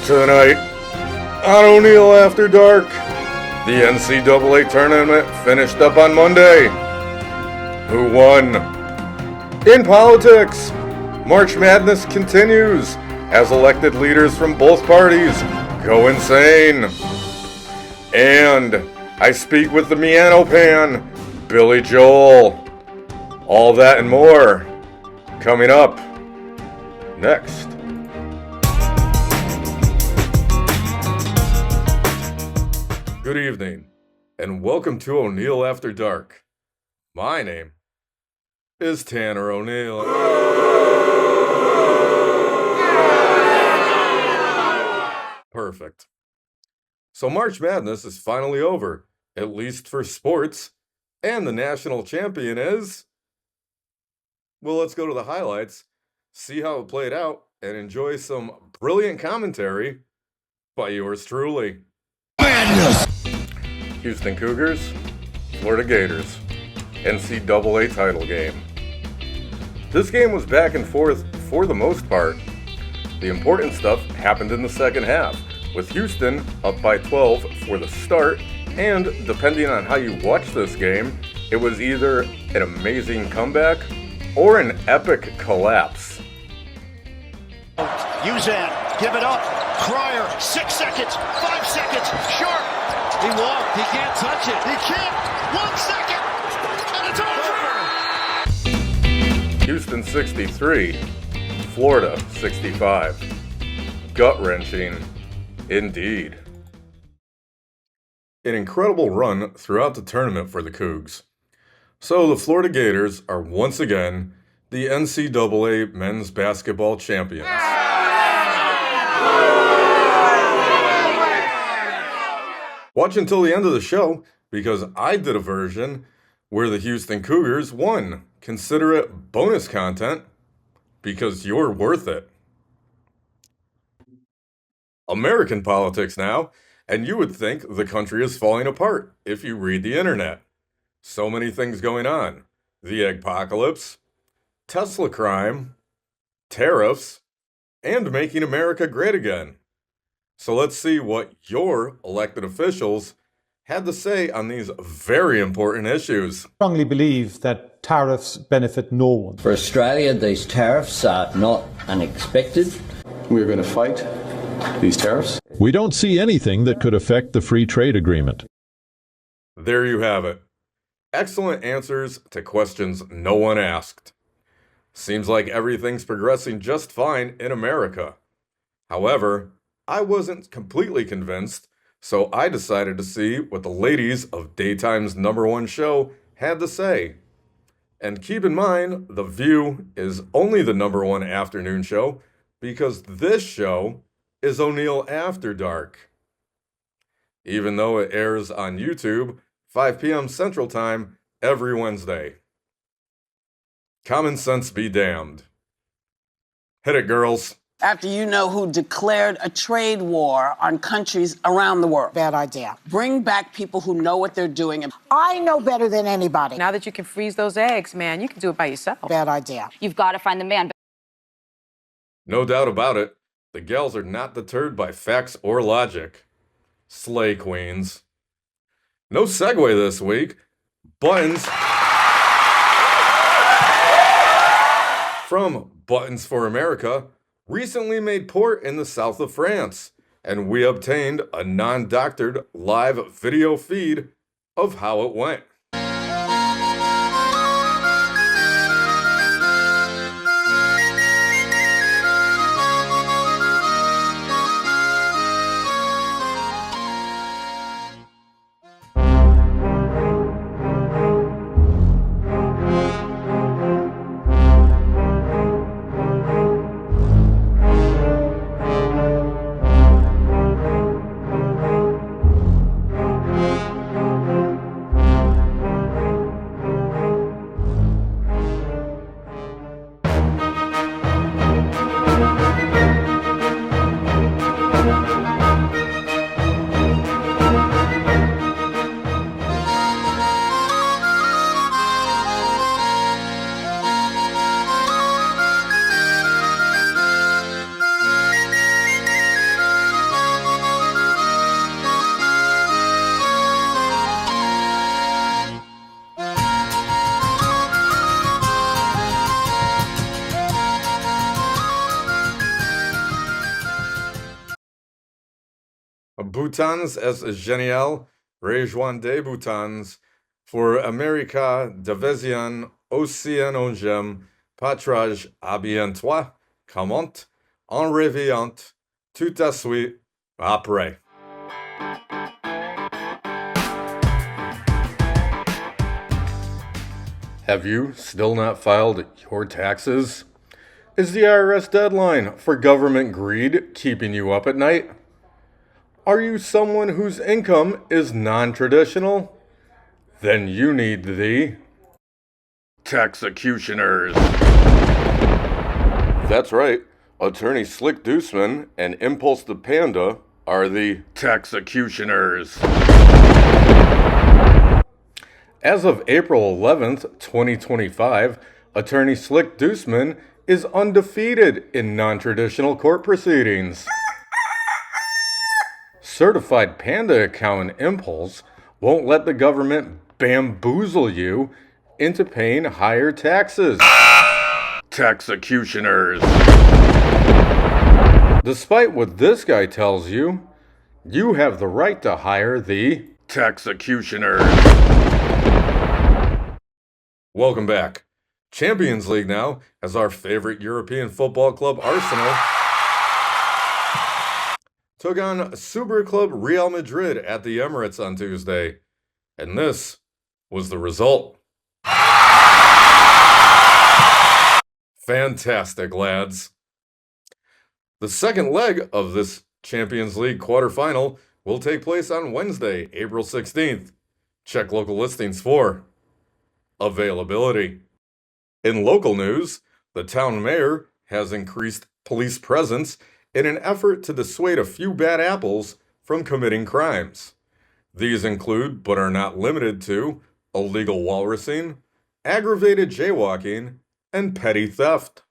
Tonight, on ONEIL After Dark, the NCAA tournament finished up on Monday. Who won? In politics, March Madness continues as elected leaders from both parties go insane. And I speak with the Miano Pan, Billy Joel. All that and more coming up next. Good evening, and welcome to ONEIL After Dark. My name is Tanner O'Neill. Perfect. So March Madness is finally over, at least for sports, and the national champion is... Well, let's go to the highlights, see how it played out, and enjoy some brilliant commentary by yours truly. Madness! Houston Cougars, Florida Gators, NCAA title game. This game was back and forth for the most part. The important stuff happened in the second half, with Houston up by 12 for the start, and depending on how you watch this game, it was either an amazing comeback or an epic collapse. Uzan, give it up. Cryer, 6 seconds, 5 seconds, Sharp. He walked, he can't touch it. He can't. 1 second, and it's over. Houston 63, Florida 65. Gut-wrenching, indeed. An incredible run throughout the tournament for the Cougs. So the Florida Gators are once again the NCAA men's basketball champions. Watch until the end of the show, because I did a version where the Houston Cougars won. Consider it bonus content, because you're worth it. American politics now, and you would think the country is falling apart if you read the internet. So many things going on. The eggpocalypse, Tesla crime, tariffs, and making America great again. So let's see what your elected officials had to say on these very important issues. I strongly believe that tariffs benefit no one. For Australia, these tariffs are not unexpected. We're going to fight these tariffs. We don't see anything that could affect the free trade agreement. There you have it. Excellent answers to questions no one asked. Seems like everything's progressing just fine in America. However, I wasn't completely convinced, so I decided to see what the ladies of daytime's #1 show had to say. And keep in mind, The View is only the #1 afternoon show because this show is ONEIL After Dark. Even though it airs on YouTube, 5 p.m. Central Time every Wednesday. Common sense be damned. Hit it, girls. After you know who declared a trade war on countries around the world. Bad idea. Bring back people who know what they're doing. I know better than anybody. Now that you can freeze those eggs, man, you can do it by yourself. Bad idea. You've got to find the man. No doubt about it, the gals are not deterred by facts or logic. Slay queens. No segue this week. Buttons from Buttons for America recently made port in the south of France, and we obtained a non-doctored live video feed of how it went. boutons est génial, rejoindre boutons, pour America division océanogem, patrage à bientôt, comment, en revient, tout à suite, après. Have you still not filed your taxes? Is the IRS deadline for government greed keeping you up at night? Are you someone whose income is non-traditional? Then you need the Taxecutioners. That's right. Attorney Slick Deuceman and Impulse the Panda are the Taxecutioners. As of April 11th, 2025, Attorney Slick Deuceman is undefeated in non-traditional court proceedings. Certified Panda accountant Impulse won't let the government bamboozle you into paying higher taxes. Taxecutioners. Despite what this guy tells you, you have the right to hire the Taxecutioners. Welcome back. Champions League now, as our favorite European football club Arsenal took on Super Club Real Madrid at the Emirates on Tuesday. And this was the result. Fantastic, lads. The second leg of this Champions League quarterfinal will take place on Wednesday, April 16th. Check local listings for availability. In local news, the town mayor has increased police presence in an effort to dissuade a few bad apples from committing crimes. These include, but are not limited to, illegal walrusing, aggravated jaywalking, and petty theft.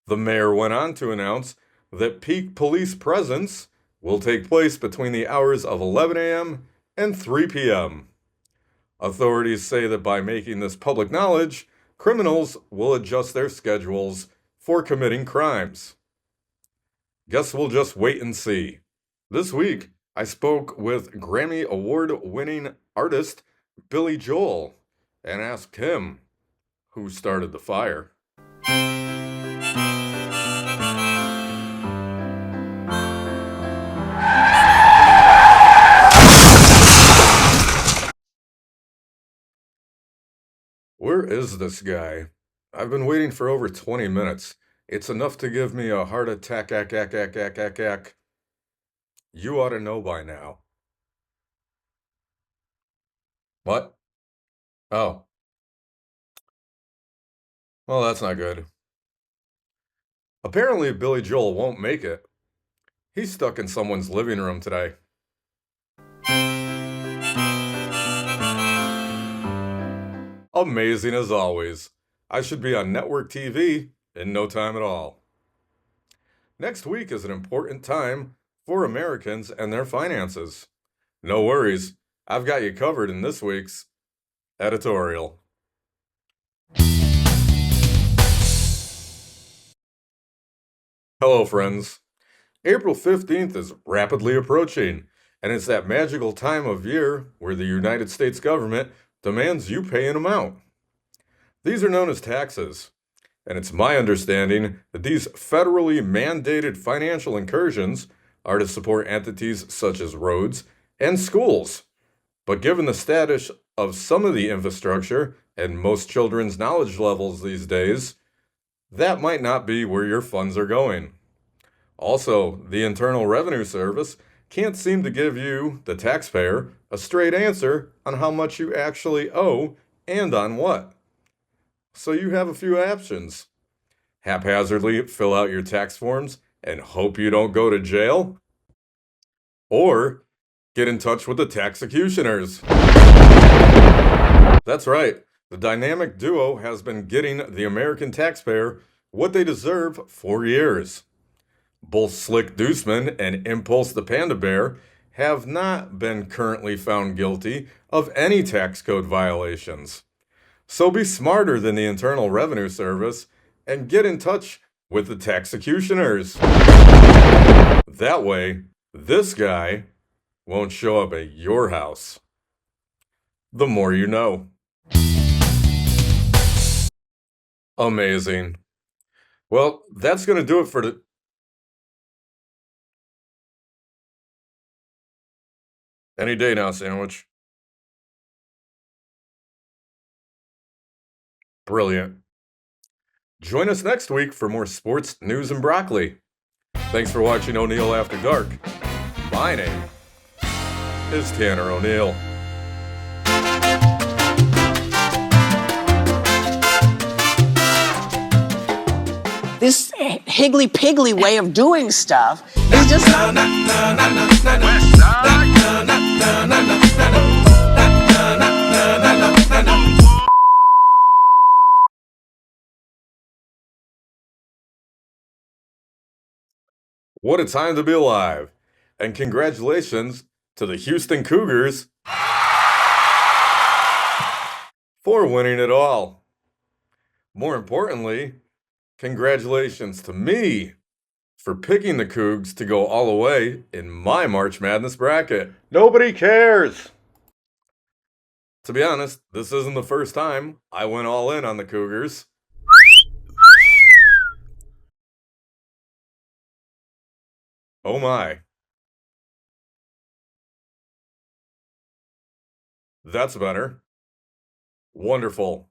The mayor went on to announce that peak police presence will take place between the hours of 11 a.m. and 3 p.m. Authorities say that by making this public knowledge, criminals will adjust their schedules for committing crimes. Guess we'll just wait and see. This week, I spoke with Grammy Award-winning artist Billy Joel and asked him who started the fire. Where is this guy? I've been waiting for over 20 minutes. It's enough to give me a heart attack, You ought to know by now. What? Oh. Well, that's not good. Apparently, Billy Joel won't make it. He's stuck in someone's living room today. Amazing as always. I should be on network TV in no time at all. Next week is an important time for Americans and their finances. No worries, I've got you covered in this week's editorial. Hello, friends. April 15th is rapidly approaching, and it's that magical time of year where the United States government demands you pay an amount. These are known as taxes, and it's my understanding that these federally mandated financial incursions are to support entities such as roads and schools. But given the status of some of the infrastructure and most children's knowledge levels these days, that might not be where your funds are going. Also, the Internal Revenue Service can't seem to give you, the taxpayer, a straight answer on how much you actually owe and on what. So you have a few options. Haphazardly fill out your tax forms and hope you don't go to jail. Or get in touch with the Taxecutioners. That's right. The dynamic duo has been getting the American taxpayer what they deserve for years. Both Slick Deuceman and Impulse the Panda Bear have not been currently found guilty of any tax code violations. So be smarter than the Internal Revenue Service and get in touch with the Taxecutioners. That way, this guy won't show up at your house. The more you know. Amazing. Well, that's going to do it for the... Any day now, Sandwich. Brilliant. Join us next week for more sports, news, and broccoli. Thanks for watching ONEIL After Dark. My name is Tanner O'Neill. This higgly-piggly way of doing stuff is just not... What a time to be alive. And congratulations to the Houston Cougars for winning it all. More importantly, congratulations to me for picking the Cougs to go all the way in my March Madness bracket. Nobody cares. To be honest, this isn't the first time I went all in on the Cougars. Oh my. That's better. Wonderful.